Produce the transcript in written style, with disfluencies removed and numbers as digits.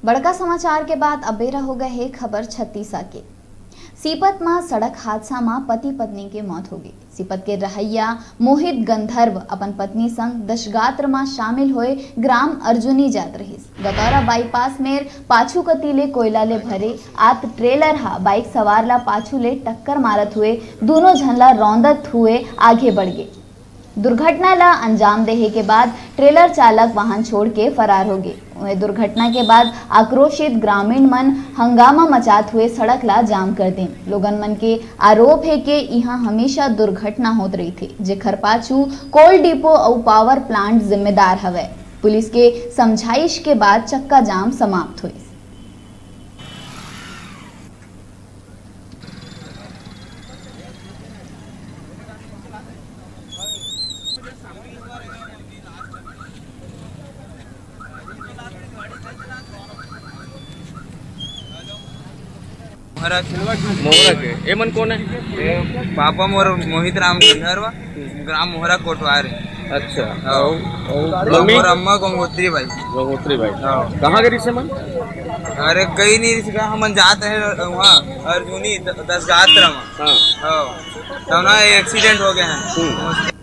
बड़का समाचार के बाद अब बेरा हो गए है खबर छत्तीसा के। सीपत में सड़क हादसा में पति पत्नी के मौत हो गई। सीपत के रहैया मोहित गंधर्व अपन पत्नी संग दशगात्र में शामिल हुए ग्राम अर्जुनी जात रहीस। गतौरा बाईपास में पाछू कतीले कोयला ले भरे आत ट्रेलर हा बाइक सवार ला पाछू ले टक्कर मारत हुए दोनों झनला रौंदत हुए आगे बढ़ गए। दुर्घटना ला अंजाम देहे के बाद ट्रेलर चालक वाहन छोड़ के फरार हो गए। दुर्घटना के बाद आक्रोशित ग्रामीण मन हंगामा मचात हुए सड़क ला जाम कर दे। लोगन मन के आरोप है कि यहाँ हमेशा दुर्घटना होत रही थी, जेखर पाछू कोल डिपो और पावर प्लांट जिम्मेदार हवे। पुलिस के समझाइश के बाद चक्का जाम समाप्त हुई। मोहरा के ए मन कौन है? पापा मोर मोहित राम गंधर्व, ग्राम मोहरा कोटवार। अच्छा। और अम्मा गंगोत्री भाई। गंगोत्री भाई कहाँ गई से मन? अरे कहीं नहीं, हम जाते हैं वहाँ अर्जुनी दशगात्र में। हाँ, तब ना एक्सीडेंट हो गए हैं।